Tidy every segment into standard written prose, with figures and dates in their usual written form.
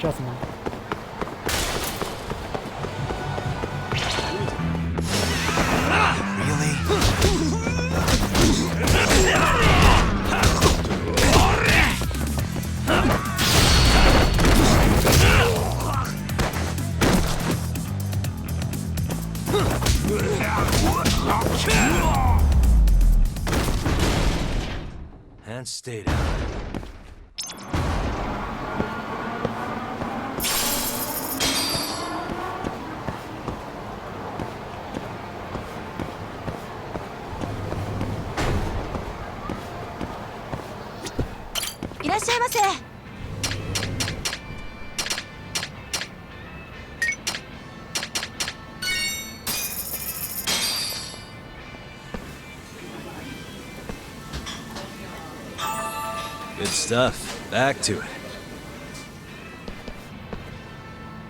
ちはすな。And stay down. Good stuff. Back to it.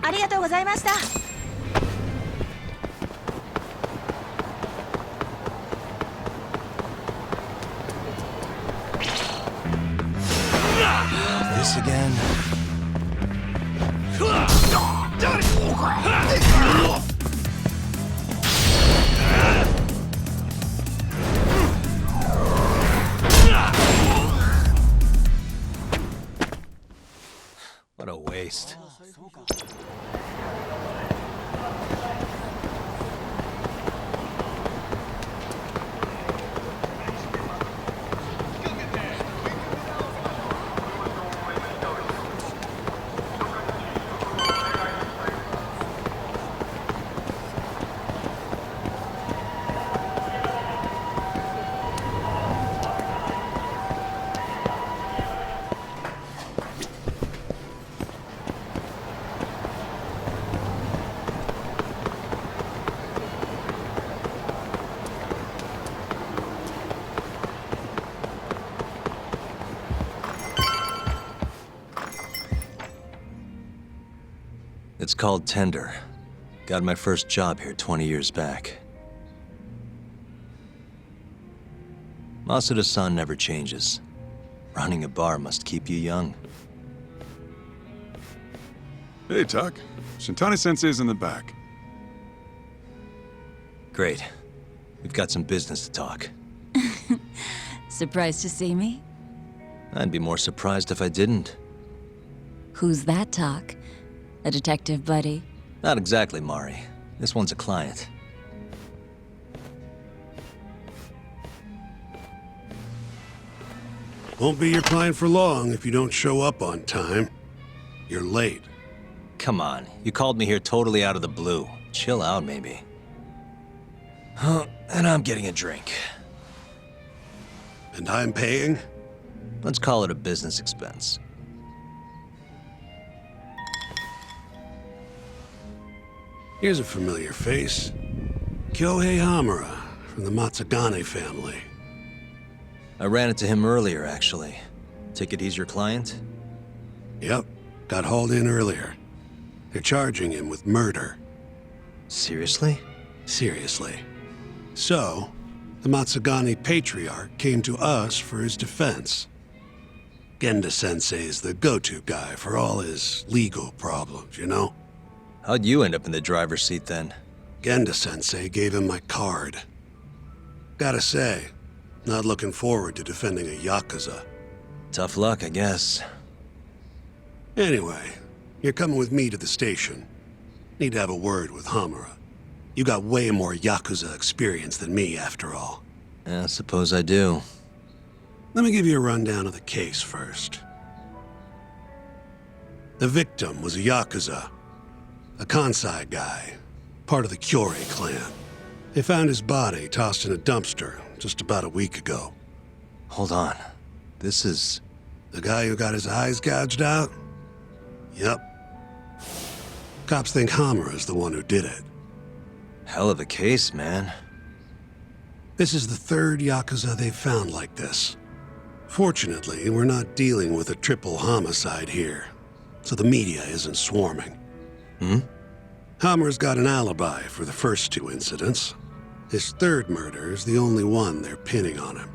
ありがとうございました。This again? What a waste. It's called Tender. Got my first job here 20 years back. Masuda-san never changes. Running a bar must keep you young. Hey, Tuck. Shintani-sensei's in the back. Great. We've got some business to talk. Surprised to see me? I'd be more surprised if I didn't. Who's that, Talk? A detective buddy? Not exactly, Mari. This one's a client. Won't be your client for long if you don't show up on time. You're late. Come on, you called me here totally out of the blue. Chill out, maybe. Huh, and I'm getting a drink. And I'm paying? Let's call it a business expense. Here's a familiar face. Kyohei Hamura, from the Matsugane family. I ran into him earlier, actually. Take it he's your client? Yep, got hauled in earlier. They're charging him with murder. Seriously? Seriously. So, the Matsugane patriarch came to us for his defense. Genda-sensei is the go-to guy for all his legal problems, you know? How'd you end up in the driver's seat then? Genda-sensei gave him my card. Gotta say, not looking forward to defending a Yakuza. Tough luck, I guess. Anyway, you're coming with me to the station. Need to have a word with Hamura. You got way more Yakuza experience than me, after all. I suppose I do. Let me give you a rundown of the case first. The victim was a Yakuza. A Kansai guy, part of the Kyorei clan. They found his body tossed in a dumpster just about a week ago. Hold on. This is... The guy who got his eyes gouged out? Yep. Cops think Hamura's the one who did it. hell of a case, man. This is the third Yakuza they've found like this. Fortunately, we're not dealing with a triple homicide here, so the media isn't swarming. Hammer's got an alibi for the first two incidents. His third murder is the only one they're pinning on him.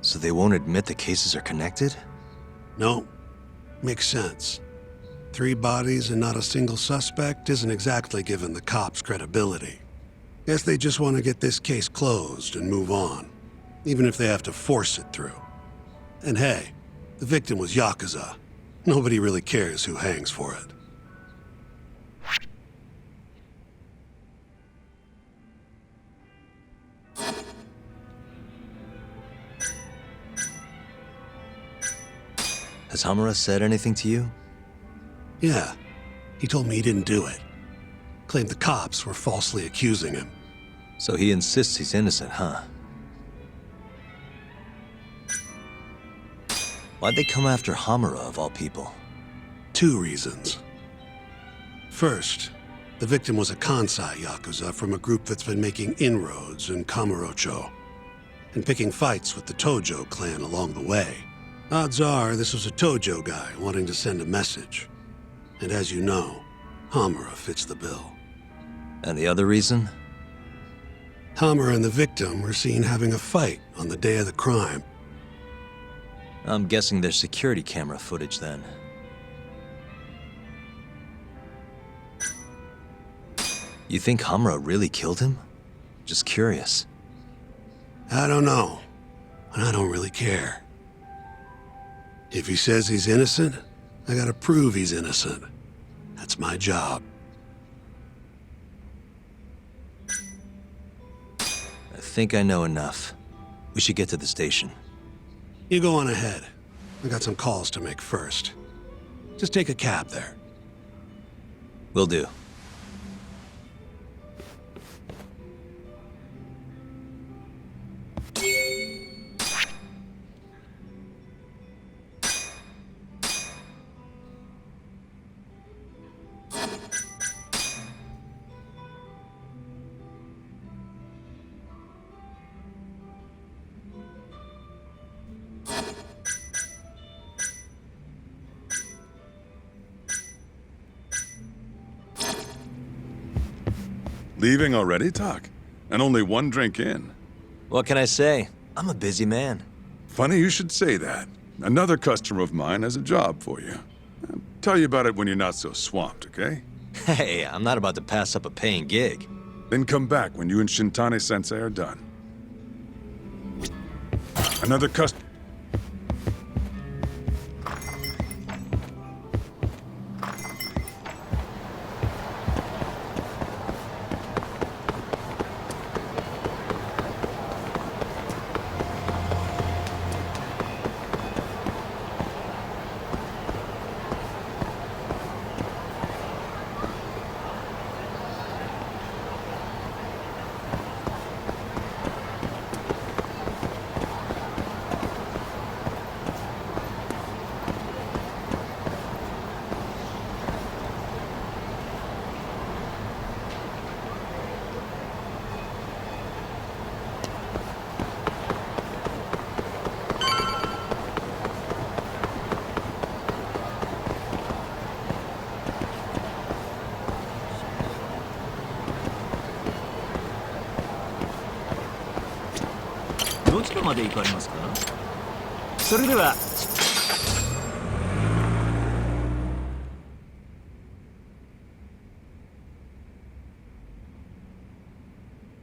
So they won't admit the cases are connected? No, makes sense. 3 bodies and not a single suspect isn't exactly giving the cops credibility. Guess they just want to get this case closed and move on, even if they have to force it through. And hey, the victim was Yakuza. Nobody really cares who hangs for it. Has Hamura said anything to you? Yeah, he told me he didn't do it. Claimed the cops were falsely accusing him. So he insists he's innocent, huh? Why'd they come after Hamura, of all people? 2 reasons. First, the victim was a Kansai Yakuza from a group that's been making inroads in Kamurocho and picking fights with the Tojo clan along the way. Odds are this was a Tojo guy wanting to send a message. And as you know, Hamura fits the bill. And the other reason? Hamura and the victim were seen having a fight on the day of the crime. I'm guessing there's security camera footage then. You think Hamura really killed him? Just curious. I don't know, and I don't really care. If he says he's innocent, I gotta prove he's innocent. That's my job. I think I know enough. We should get to the station. You go on ahead. I got some calls to make first. Just take a cab there. Will do. Leaving already, Tak? And only 1 drink in. What can I say? I'm a busy man. Funny you should say that. Another customer of mine has a job for you. I'll tell you about it when you're not so swamped, okay? Hey, I'm not about to pass up a paying gig. Then come back when you and Shintani-sensei are done. Another customer...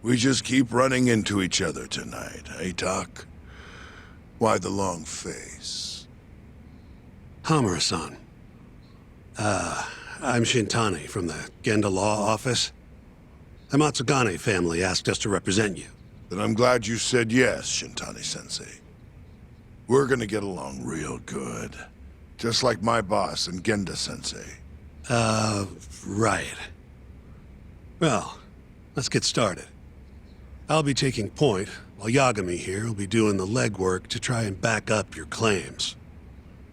We just keep running into each other tonight, eh, Doc? Why the long face? Hamura-san. I'm Shintani from the Genda Law Office. The Matsugane family asked us to represent you. Then I'm glad you said yes, Shintani-sensei. We're gonna get along real good. Just like my boss and Genda-sensei. Right. Well, let's get started. I'll be taking point, while Yagami here will be doing the legwork to try and back up your claims.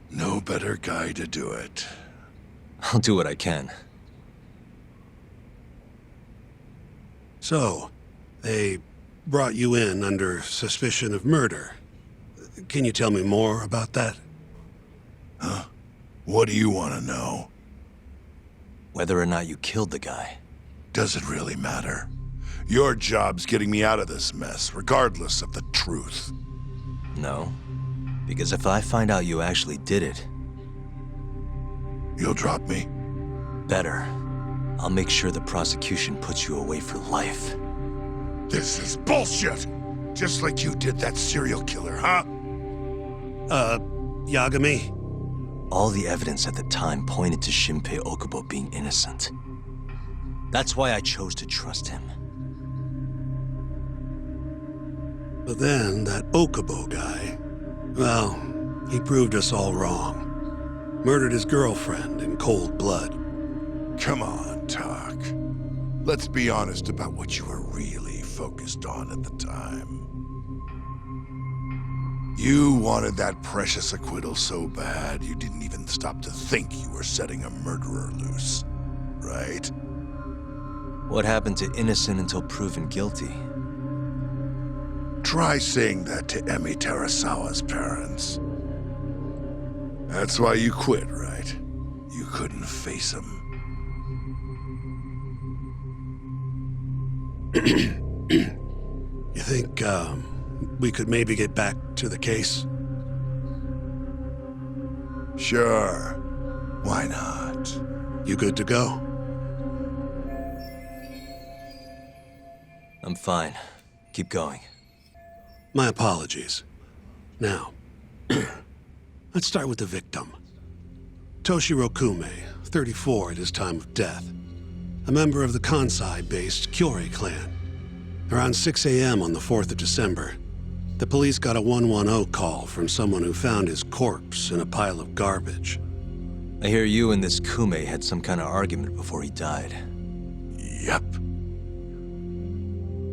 No better guy to do it. I'll do what I can. So, they brought you in under suspicion of murder. Can you tell me more about that? Huh? What do you want to know? Whether or not you killed the guy. Does it really matter? Your job's getting me out of this mess, regardless of the truth. No. Because if I find out you actually did it... You'll drop me? Better. I'll make sure the prosecution puts you away for life. This is bullshit! Just like you did that serial killer, huh? Yagami? All the evidence at the time pointed to Shinpei Okubo being innocent. That's why I chose to trust him. But then, that Okubo guy, well, he proved us all wrong. Murdered his girlfriend in cold blood. Come on, Tak. Let's be honest about what you were really focused on at the time. You wanted that precious acquittal so bad, you didn't even stop to think you were setting a murderer loose, right? What happened to innocent until proven guilty? Try saying that to Emi Terasawa's parents. That's why you quit, right? You couldn't face them. You think, we could maybe get back to the case? Sure. Why not? You good to go? I'm fine. Keep going. My apologies. Now, let's start with the victim. Toshiro Kume, 34 at his time of death. A member of the Kansai-based Kyorei clan. Around 6 a.m. on the 4th of December, the police got a 110 call from someone who found his corpse in a pile of garbage. I hear you and this Kume had some kind of argument before he died. Yep.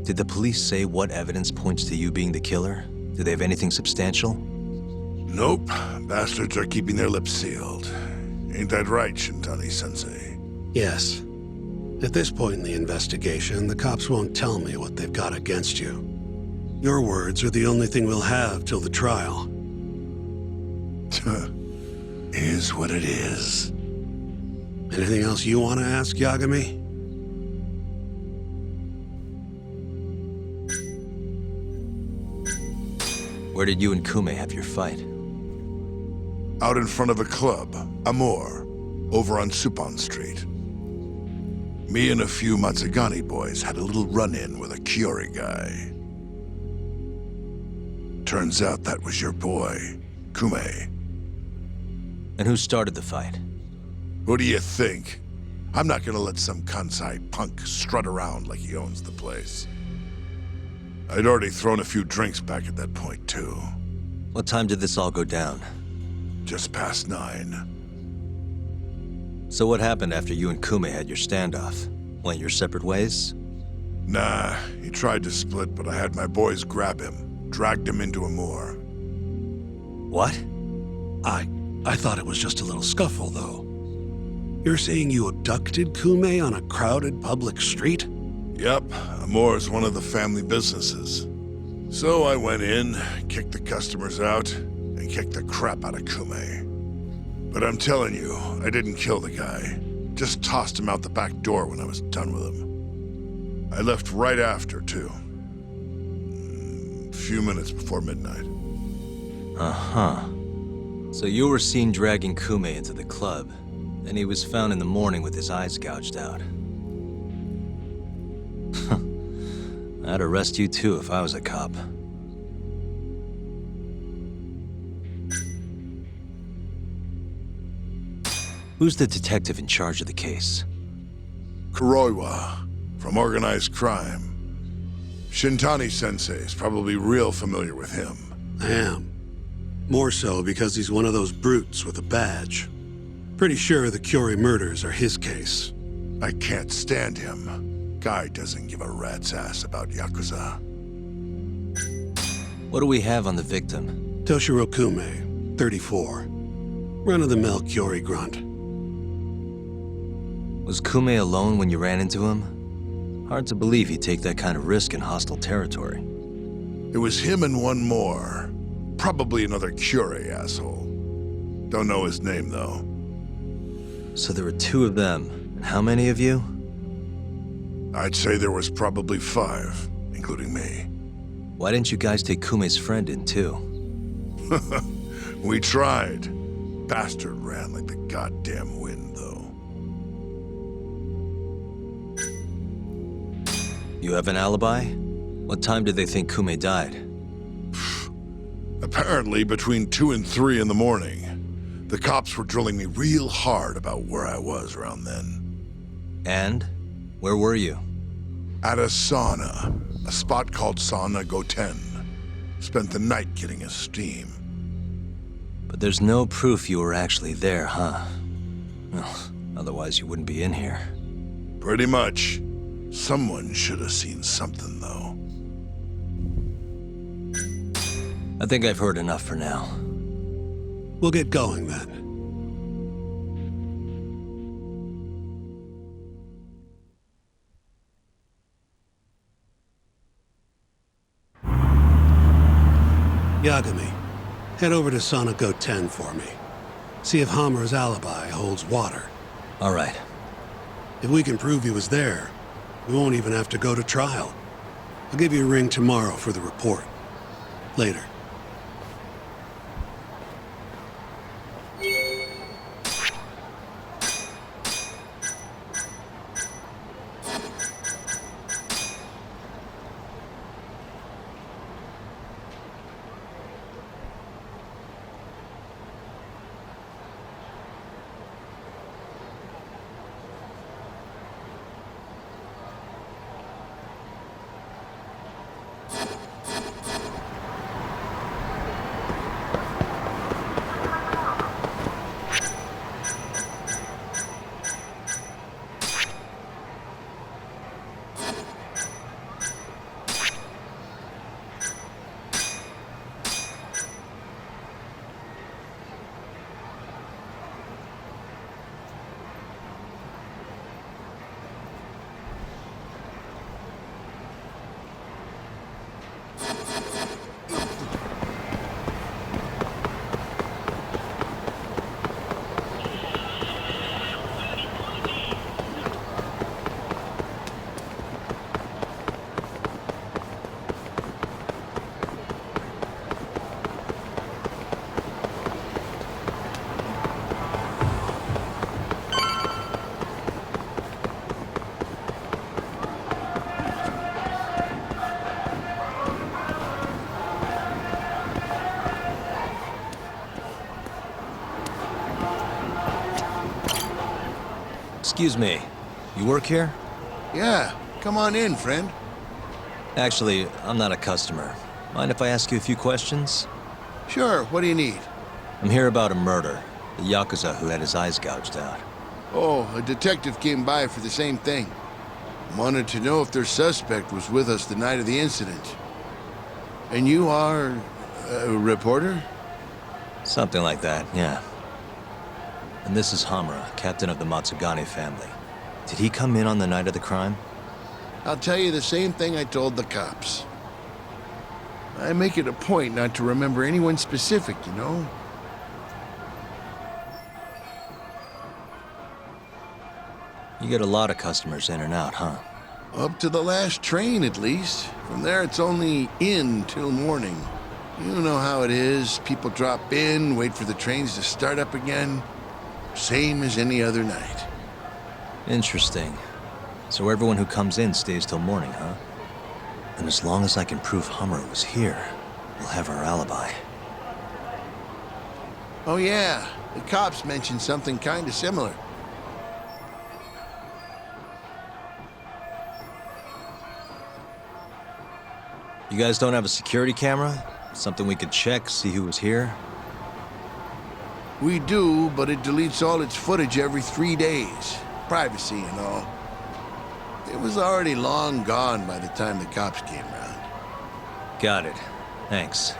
Did the police say what evidence points to you being the killer? Do they have anything substantial? Nope. Bastards are keeping their lips sealed. Ain't that right, Shintani-sensei? Yes. At this point in the investigation, the cops won't tell me what they've got against you. Your words are the only thing we'll have till the trial. Is what it is. Anything else you want to ask, Yagami? Where did you and Kume have your fight? Out in front of a club, Amor, over on Supon Street. Me and a few Matsugani boys had a little run-in with a Kyorei guy. Turns out that was your boy, Kume. And who started the fight? What do you think? I'm not gonna let some Kansai punk strut around like he owns the place. I'd already thrown a few drinks back at that point, too. What time did this all go down? Just past 9. So what happened after you and Kume had your standoff? Went your separate ways? Nah, he tried to split, but I had my boys grab him, dragged him into Amor. What? I thought it was just a little scuffle, though. You're saying you abducted Kume on a crowded public street? Yep, Amor's one of the family businesses. So I went in, kicked the customers out, and kicked the crap out of Kume. But I'm telling you, I didn't kill the guy. Just tossed him out the back door when I was done with him. I left right after, too. A few minutes before midnight. Uh-huh. So you were seen dragging Kume into the club, and he was found in the morning with his eyes gouged out. I'd arrest you too if I was a cop. Who's the detective in charge of the case? Kuroiwa, from organized crime. Shintani-sensei is probably real familiar with him. I am. More so because he's one of those brutes with a badge. Pretty sure the Kyorei murders are his case. I can't stand him. Guy doesn't give a rat's ass about Yakuza. What do we have on the victim? Toshiro Kume, 34. Run-of-the-mill Kyorei grunt. Was Kume alone when you ran into him? Hard to believe he'd take that kind of risk in hostile territory. It was him and one more. Probably another Kyorei asshole. Don't know his name, though. So there were 2 of them. And how many of you? I'd say there was probably 5, including me. Why didn't you guys take Kume's friend in too? We tried. bastard ran like the goddamn wind, though. You have an alibi? What time did they think Kume died? Apparently between 2 and 3 in the morning. The cops were drilling me real hard about where I was around then. And? Where were you? At a sauna. A spot called Sauna Goten. Spent the night getting a steam. But there's no proof you were actually there, huh? Well, otherwise you wouldn't be in here. Pretty much. Someone should have seen something, though. I think I've heard enough for now. We'll get going then. Yagami, head over to Sauna Goten for me. See if Hamura's alibi holds water. All right. If we can prove he was there, we won't even have to go to trial. I'll give you a ring tomorrow for the report. Later. Excuse me. You work here? Yeah, come on in, friend. Actually, I'm not a customer. Mind if I ask you a few questions? Sure, what do you need? I'm here about a murder. The Yakuza who had his eyes gouged out. Oh, a detective came by for the same thing. Wanted to know if their suspect was with us the night of the incident. And you are a reporter? Something like that, yeah. And this is Hamura, captain of the Matsugane family. Did he come in on the night of the crime? I'll tell you the same thing I told the cops. I make it a point not to remember anyone specific, you know? You get a lot of customers in and out, huh? Up to the last train, at least. From there, it's only in till morning. You know how it is. People drop in, wait for the trains to start up again. Same as any other night. Interesting. So everyone who comes in stays till morning, huh? And as long as I can prove Hamura was here, we'll have our alibi. Oh yeah, the cops mentioned something kind of similar. You guys don't have a security camera? Something we could check, see who was here? We do, but it deletes all its footage every 3 days. Privacy and all. It was already long gone by the time the cops came around. Got it. Thanks.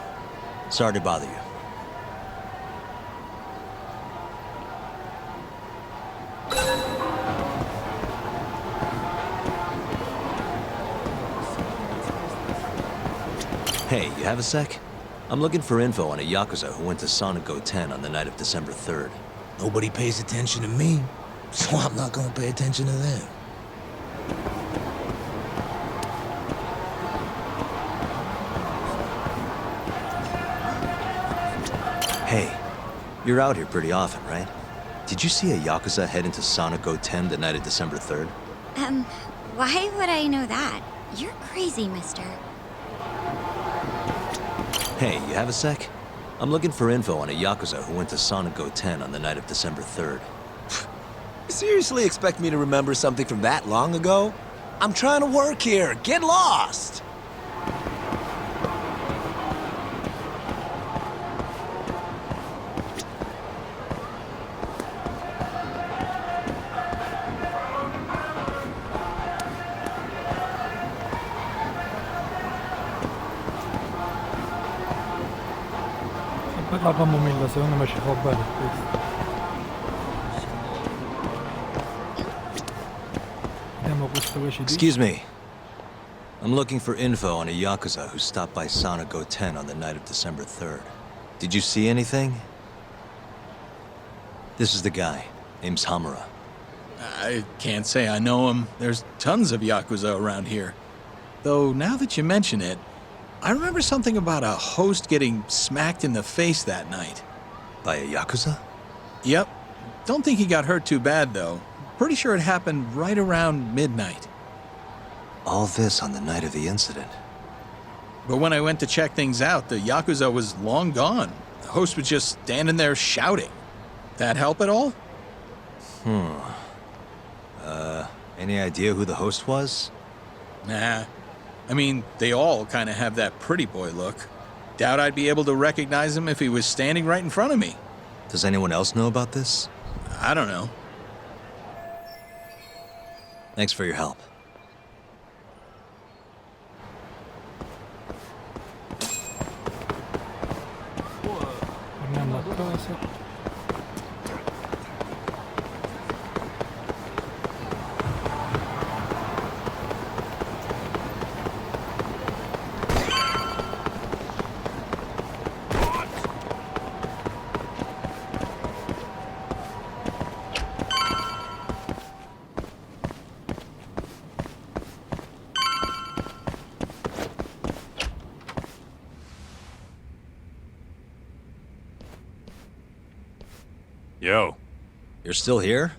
Sorry to bother you. Hey, you have a sec? I'm looking for info on a Yakuza who went to Sauna Goten on the night of December 3rd. Nobody pays attention to me, so I'm not gonna pay attention to them. Hey, You're out here pretty often, right? Did you see a Yakuza head into Sonic 10 the night of December 3rd? Why would I know that? You're crazy, mister. Hey, you have a sec? I'm looking for info on a Yakuza who went to Sonic 10 on the night of December 3rd. You seriously expect me to remember something from that long ago? I'm trying to work here. Get lost! Parla Mumilla, secondo me ci fa bene questo. Vediamo questo che ci dice. Excuse me. I'm looking for info on a Yakuza who stopped by Sonic 10 on the night of December 3rd. Did you see anything? This is the guy. Name's Hamura. I can't say I know him. There's tons of Yakuza around here. Though, now that you mention it, I remember something about a host getting smacked in the face that night. By a Yakuza? Yep. Don't think he got hurt too bad, though. Pretty sure it happened right around midnight. All this on the night of the incident. But when I went to check things out, the Yakuza was long gone. The host was just standing there shouting. That help at all? Any idea who the host was? Nah. I mean, they all kind of have that pretty boy look. Doubt I'd be able to recognize him if he was standing right in front of me. Does anyone else know about this? I don't know. Thanks for your help. Torniamo a casa. Yo. You're still here?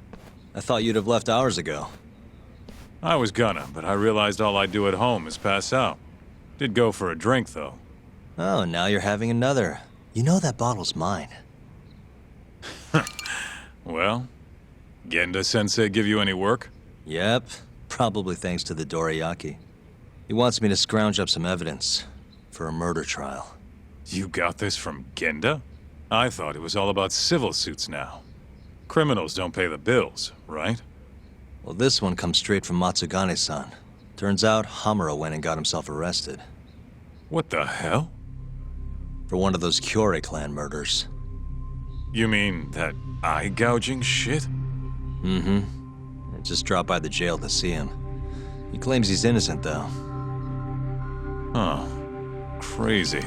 I thought you'd have left hours ago. I was gonna, but I realized all I do at home is pass out. Did go for a drink, though. Oh, now you're having another. You know that bottle's mine. Well, Genda-sensei give you any work? Yep, probably thanks to the Dorayaki. He wants me to scrounge up some evidence for a murder trial. You got this from Genda? I thought it was all about civil suits now. Criminals don't pay the bills, right? Well, this one comes straight from Matsugane-san. Turns out Hamura went and got himself arrested. What the hell? For one of those Kyorei clan murders. You mean that eye-gouging shit? Mm-hmm. I just dropped by the jail to see him. He claims he's innocent, though. Huh. Crazy.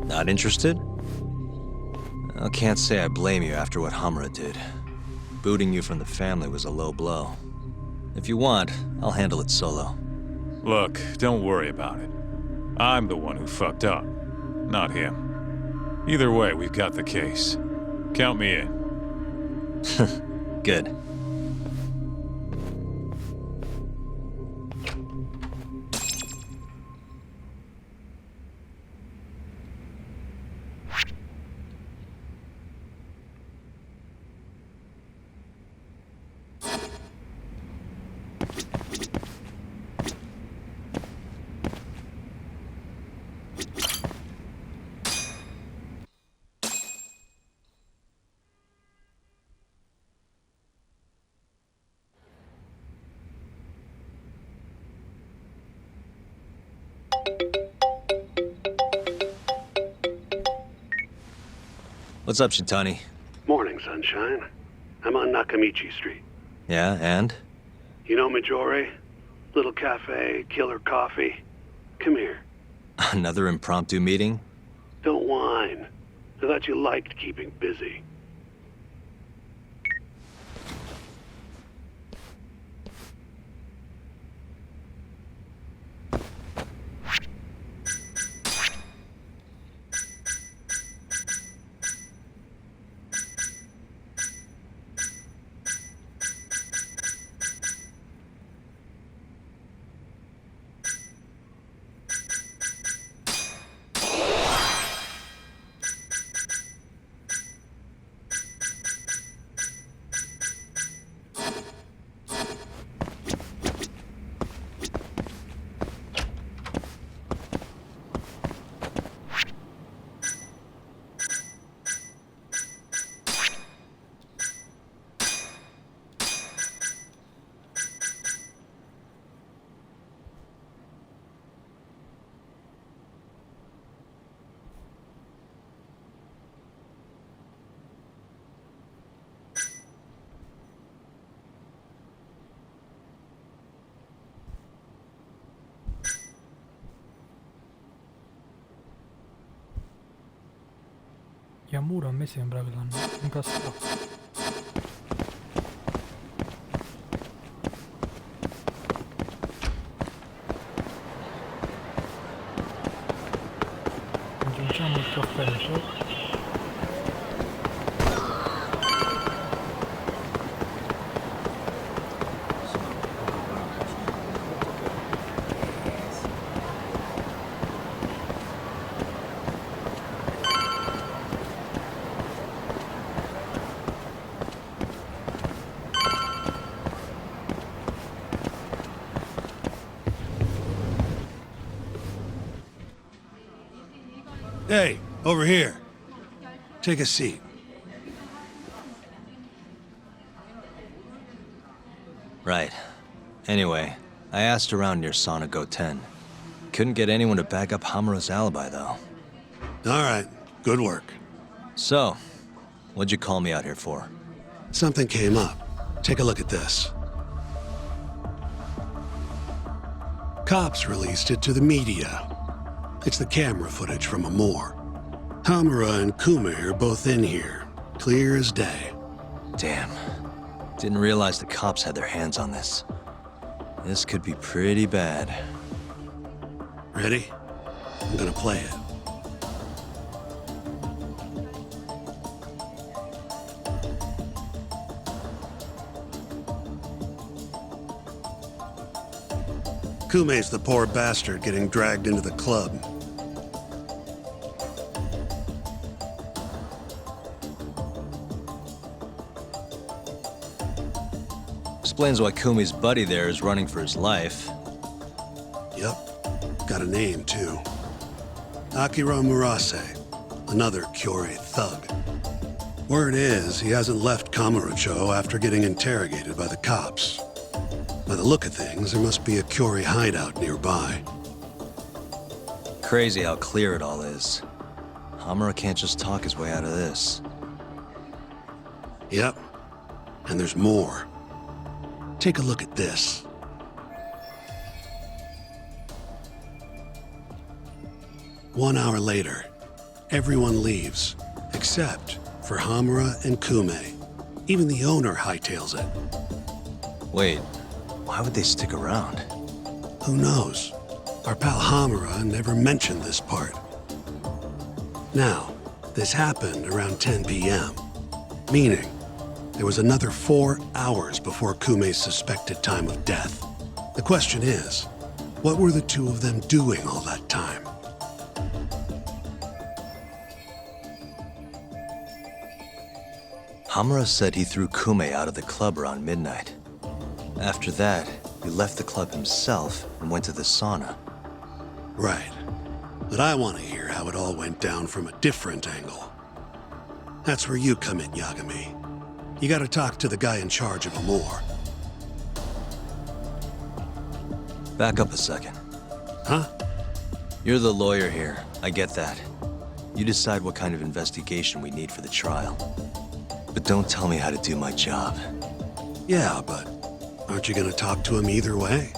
Not interested? I can't say I blame you after what Hamura did. Booting you from the family was a low blow. If you want, I'll handle it solo. Look, don't worry about it. I'm the one who fucked up, not him. Either way, we've got the case. Count me in. Good. What's up, Shintani? Morning, sunshine. I'm on Nakamichi Street. Yeah, and? You know Majore? Little cafe, killer coffee. Come here. Another impromptu meeting? Don't whine. I thought you liked keeping busy. a muro a me sembra che l'hanno incastrato. Aggiungiamo il caffè, cioè. Hey, over here. Take a seat. Right. Anyway, I asked around near Sonic 10. Couldn't get anyone to back up Hamura's alibi, though. All right, good work. So, what'd you call me out here for? Something came up. Take a look at this. Cops released it to the media. It's the camera footage from a moor. Hamura and Kume are both in here, clear as day. Damn. Didn't realize the cops had their hands on this. This could be pretty bad. Ready? I'm gonna play it. Kume's the poor bastard getting dragged into the club. Explains why Kumi's buddy there is running for his life. Yep. Got a name, too. Akira Murase, another Kyorei thug. Word is, he hasn't left Kamurocho after getting interrogated by the cops. By the look of things, there must be a Kyorei hideout nearby. Crazy how clear it all is. Hamura can't just talk his way out of this. Yep. And there's more. Take a look at this. One hour later, everyone leaves, except for Hamura and Kume. Even the owner hightails it. Wait, why would they stick around? Who knows? Our pal Hamura never mentioned this part. Now, this happened around 10 p.m., meaning there was another 4 hours before Kume's suspected time of death. The question is, what were the two of them doing all that time? Hamura said he threw Kume out of the club around midnight. After that, he left the club himself and went to the sauna. Right. But I want to hear how it all went down from a different angle. That's where you come in, Yagami. You gotta talk to the guy in charge of Amor. Back up a second. Huh? You're the lawyer here. I get that. You decide what kind of investigation we need for the trial. But don't tell me how to do my job. Yeah, but aren't you gonna talk to him either way?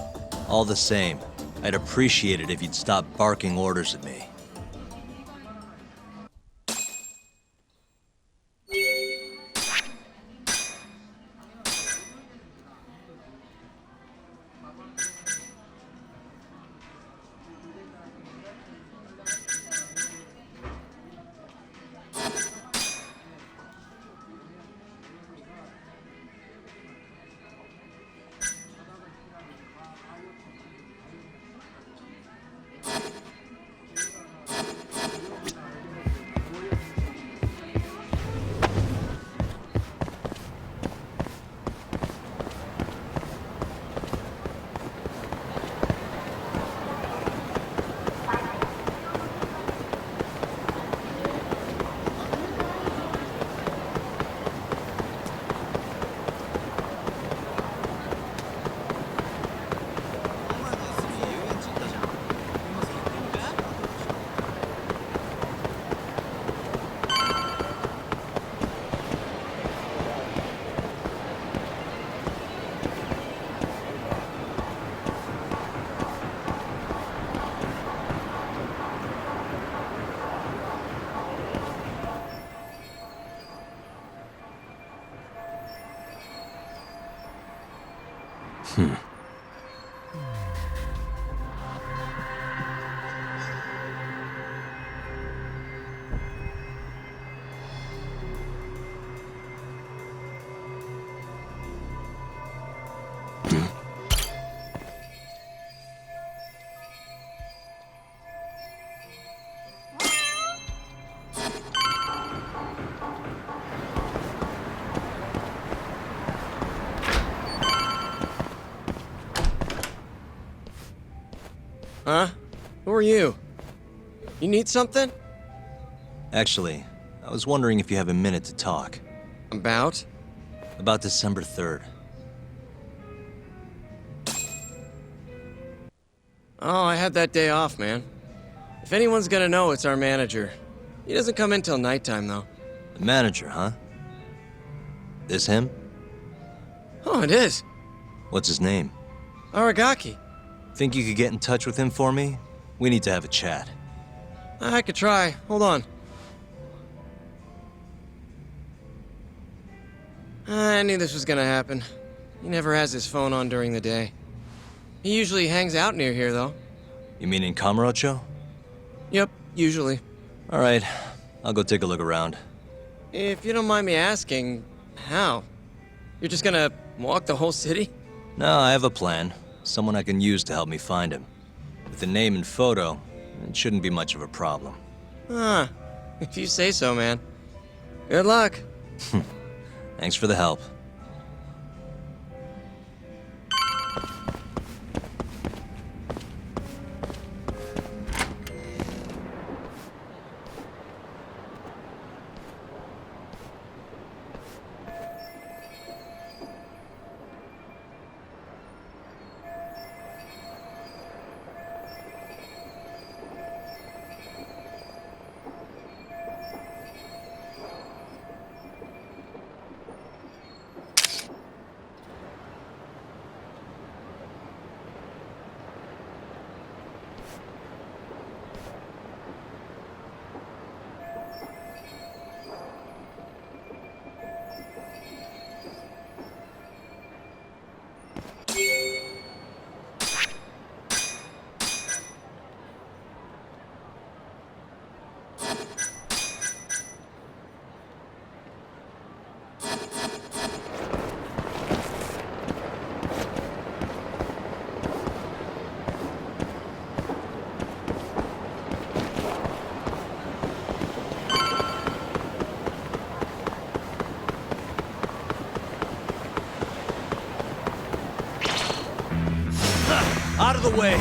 All the same, I'd appreciate it if you'd stop barking orders at me. Huh? Who are you? You need something? Actually, I was wondering if you have a minute to talk. About? About December 3rd. Oh, I had that day off, man. If anyone's gonna know, it's our manager. He doesn't come in till nighttime, though. The manager, huh? This him? Oh, it is. What's his name? Aragaki. Think you could get in touch with him for me? We need to have a chat. I could try. Hold on. I knew this was gonna happen. He never has his phone on during the day. He usually hangs out near here, though. You mean in Kamurocho? Yep, usually. All right, I'll go take a look around. If you don't mind me asking, how? You're just gonna walk the whole city? No, I have a plan. Someone I can use to help me find him. With the name and photo, it shouldn't be much of a problem. Huh. If you say so, man. Good luck. Thanks for the help. Out of the way!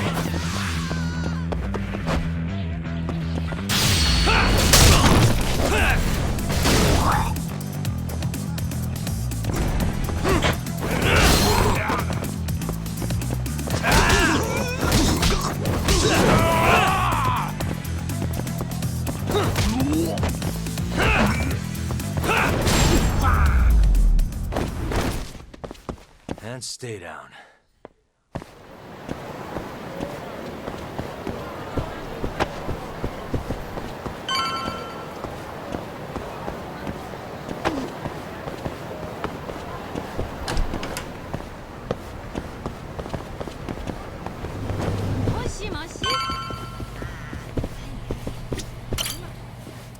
And stay down.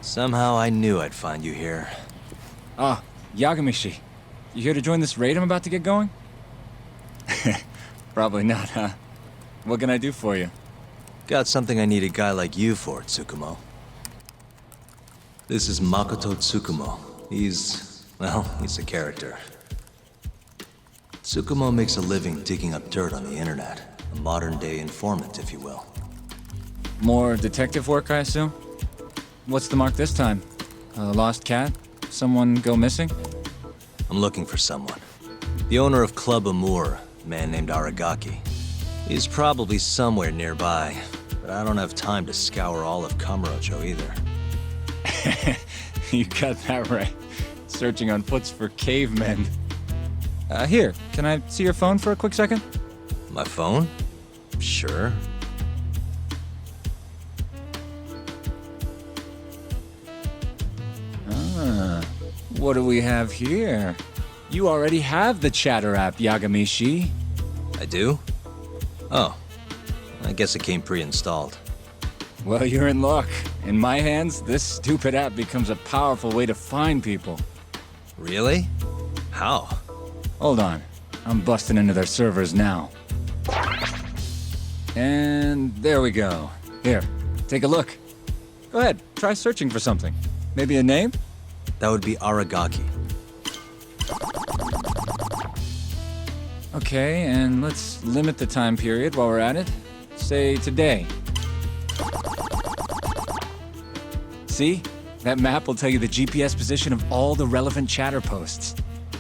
Somehow I knew I'd find you here. Ah, Yagamishi. You here to join this raid I'm about to get going? Probably not, huh? What can I do for you? Got something I need a guy like you for, Tsukumo. This is Makoto Tsukumo. He's a character. Tsukumo makes a living digging up dirt on the internet. A modern-day informant, if you will. More detective work, I assume? What's the mark this time? A lost cat? Someone go missing? I'm looking for someone. The owner of Club Amour, a man named Aragaki. He's probably somewhere nearby, but I don't have time to scour all of Kamurocho either. You got that right. Searching on foots for cavemen. Here, can I see your phone for a quick second? My phone? Sure. What do we have here? You already have the chatter app, Yagamishi. I do? Oh. I guess it came pre-installed. Well, you're in luck. In my hands, this stupid app becomes a powerful way to find people. Really? How? Hold on. I'm busting into their servers now. And there we go. Here, take a look. Go ahead, try searching for something. Maybe a name? That would be Aragaki. Okay, and let's limit the time period while we're at it. say today. See? That map will tell you the GPS position of all the relevant chatter posts.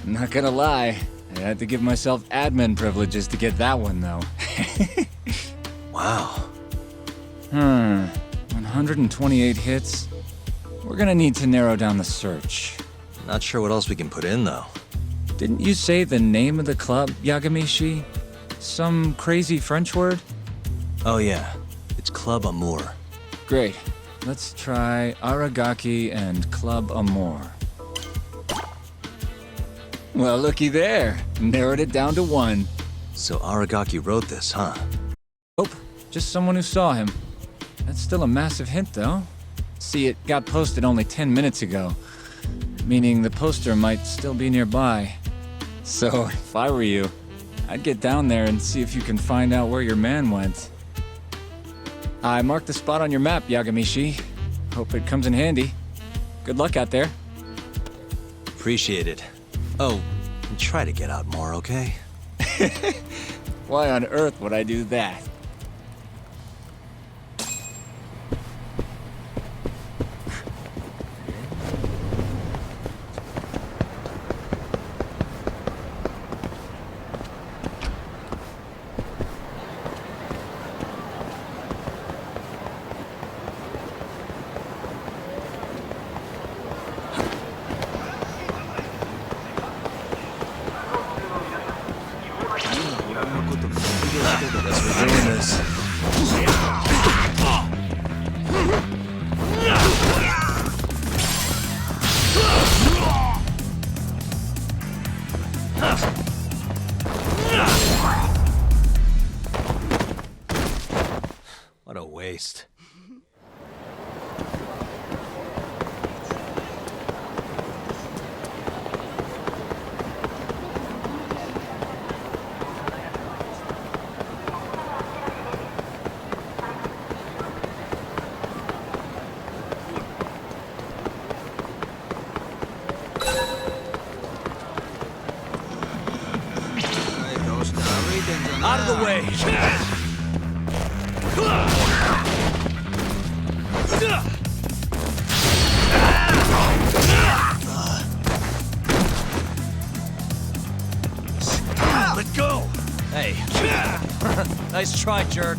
Not gonna lie, I had to give myself admin privileges to get that one, though. Wow. 128 hits. We're gonna need to narrow down the search. Not sure what else we can put in, though. Didn't you say the name of the club, Yagamishi? Some crazy French word? Oh yeah, it's Club Amour. Great. Let's try Aragaki and Club Amour. Well, looky there. Narrowed it down to 1. So Aragaki wrote this, huh? Nope. Just someone who saw him. That's still a massive hint, though. See, it got posted only 10 minutes ago, meaning the poster might still be nearby. So, if I were you, I'd get down there and see if you can find out where your man went. I marked the spot on your map, Yagamishi. Hope it comes in handy. Good luck out there. Appreciate it. Oh, and try to get out more, okay? Why on earth would I do that? Guess we're doing this. What a waste. Out of the way! Let go! Hey. Nice try, jerk.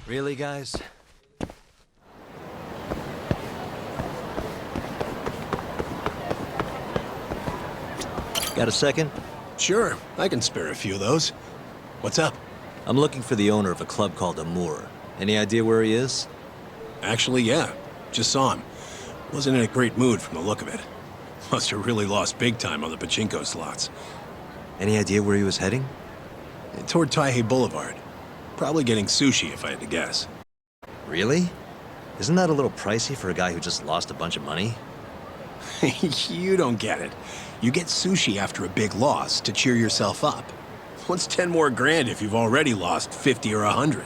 Really, guys? Got a second? Sure, I can spare a few of those. What's up? I'm looking for the owner of a club called Amour. Any idea where he is? Actually, yeah. Just saw him. Wasn't in a great mood from the look of it. Must have really lost big time on the pachinko slots. Any idea where he was heading? Toward Taihei Boulevard. Probably getting sushi, if I had to guess. Really? Isn't that a little pricey for a guy who just lost a bunch of money? You don't get it. You get sushi after a big loss to cheer yourself up. What's 10 more grand if you've already lost 50 or 100?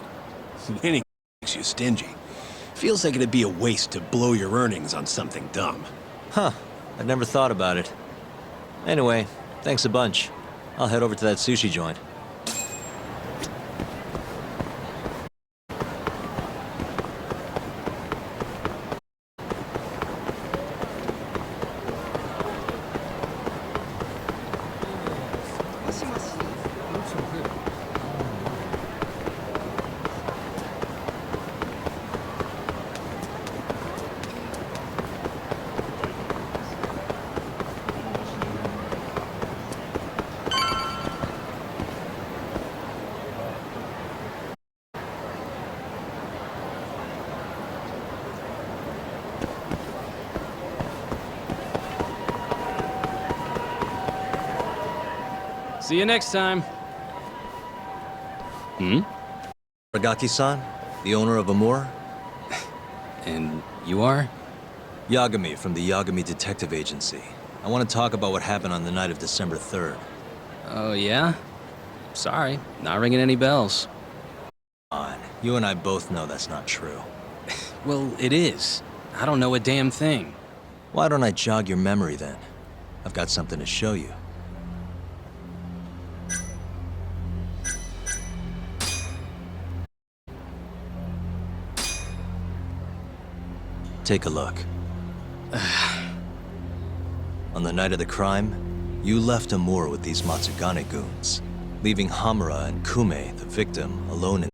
Winning makes you stingy. Feels like it'd be a waste to blow your earnings on something dumb. Huh. I'd never thought about it. Anyway, thanks a bunch. I'll head over to that sushi joint. See you next time. Aragaki-san, the owner of Amour? And you are? Yagami from the Yagami Detective Agency. I want to talk about what happened on the night of December 3rd. Oh, yeah? Sorry, not ringing any bells. Come on, you and I both know that's not true. Well, it is. I don't know a damn thing. Why don't I jog your memory then? I've got something to show you. Take a look. On the night of the crime, you left Amur with these Matsugane goons, leaving Hamura and Kume, the victim, alone in...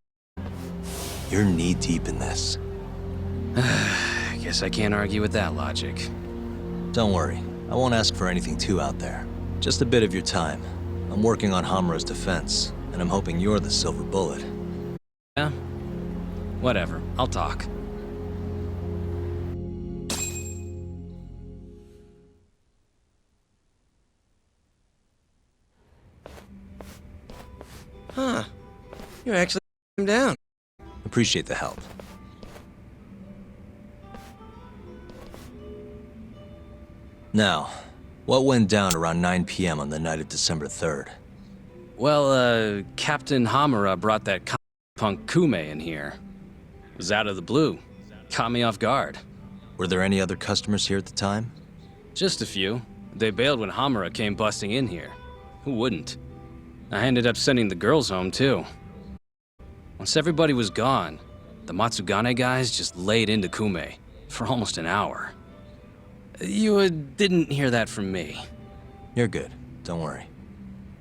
You're knee-deep in this. I guess I can't argue with that logic. Don't worry, I won't ask for anything too out there. Just a bit of your time. I'm working on Hamura's defense, and I'm hoping you're the silver bullet. Yeah? Whatever, I'll talk. Huh. You actually him down. Appreciate the help. Now, what went down around 9 p.m. on the night of December 3rd? Well, Captain Hamura brought that punk Kume in here. It was out of the blue. Caught me off guard. Were there any other customers here at the time? Just a few. They bailed when Hamura came busting in here. Who wouldn't? I ended up sending the girls home, too. Once everybody was gone, the Matsugane guys just laid into Kume for almost an hour. You didn't hear that from me. You're good. Don't worry.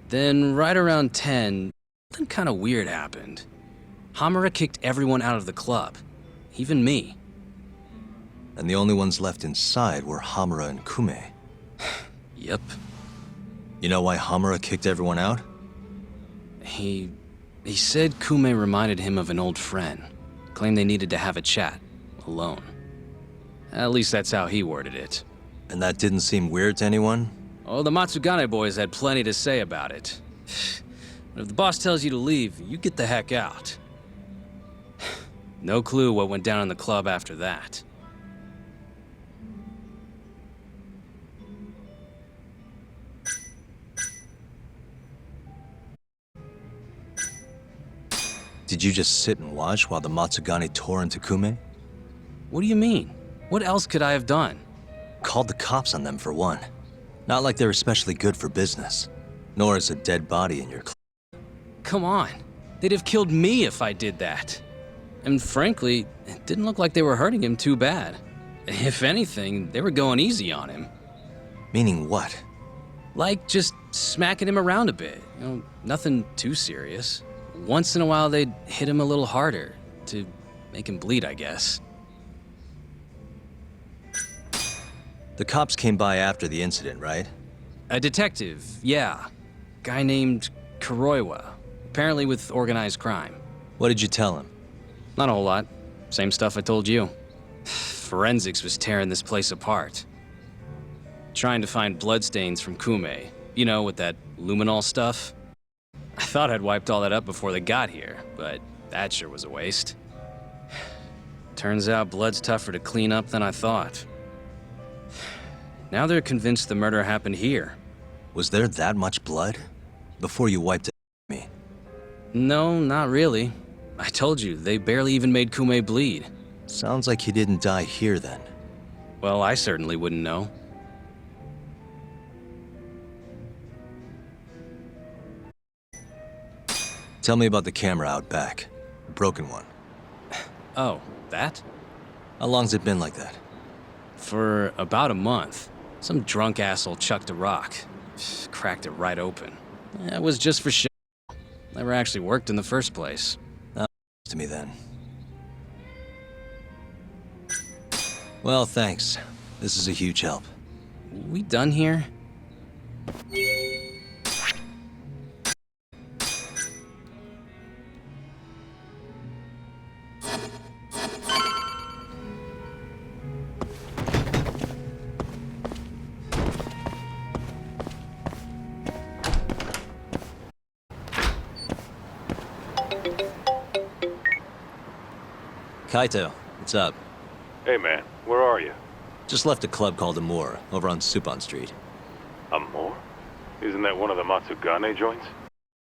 Then, right around 10, something kind of weird happened. Hamura kicked everyone out of the club. Even me. And the only ones left inside were Hamura and Kume. Yep. You know why Hamura kicked everyone out? He said Kume reminded him of an old friend. Claimed they needed to have a chat. Alone. At least that's how he worded it. And that didn't seem weird to anyone? Oh, the Matsugane boys had plenty to say about it. But if the boss tells you to leave, you get the heck out. No clue what went down in the club after that. Did you just sit and watch while the Matsugane tore into Kume? What do you mean? What else could I have done? Called the cops on them for one. Not like they're especially good for business. Nor is a dead body in your Come on. They'd have killed me if I did that. And frankly, it didn't look like they were hurting him too bad. If anything, they were going easy on him. Meaning what? Like just smacking him around a bit. You know, nothing too serious. Once in a while, they'd hit him a little harder to make him bleed, I guess. The cops came by after the incident, right? A detective, yeah. Guy named Kuroiwa. Apparently with organized crime. What did you tell him? Not a whole lot. Same stuff I told you. Forensics was tearing this place apart. Trying to find bloodstains from Kume. You know, with that luminol stuff. I thought I'd wiped all that up before they got here, but that sure was a waste. Turns out blood's tougher to clean up than I thought. Now they're convinced the murder happened here. Was there that much blood? Before you wiped it me? No, not really. I told you, they barely even made Kume bleed. Sounds like he didn't die here then. Well, I certainly wouldn't know. Tell me about the camera out back. The broken one. Oh, that? How long's it been like that? For about a month. Some drunk asshole chucked a rock. Cracked it right open. It was just for show. Never actually worked in the first place. To me then. Well, thanks. This is a huge help. We done here? Kaito, what's up? Hey man, where are you? Just left a club called Amur, over on Supon Street. Amor? Isn't that one of the Matsugane joints?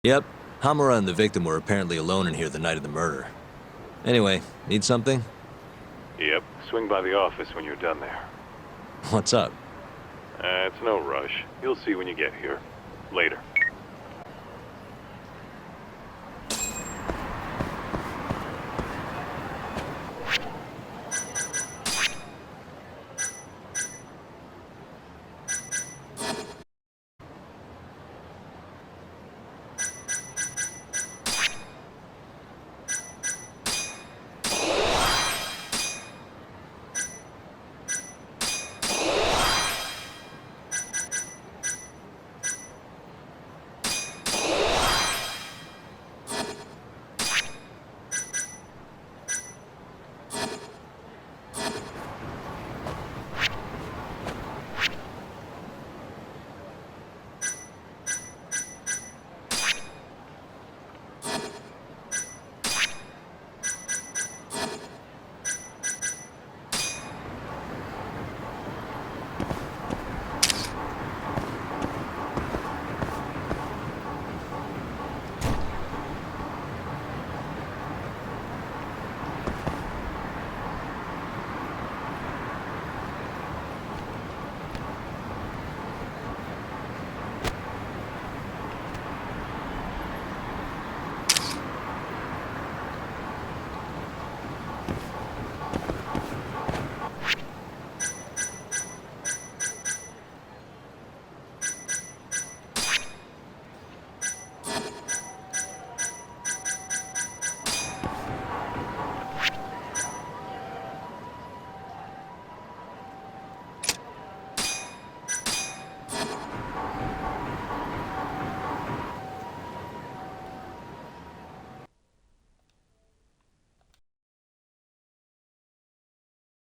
Yep. Hamura and the victim were apparently alone in here the night of the murder. Anyway, need something? Yep. Swing by the office when you're done there. What's up? It's no rush. You'll see when you get here. Later.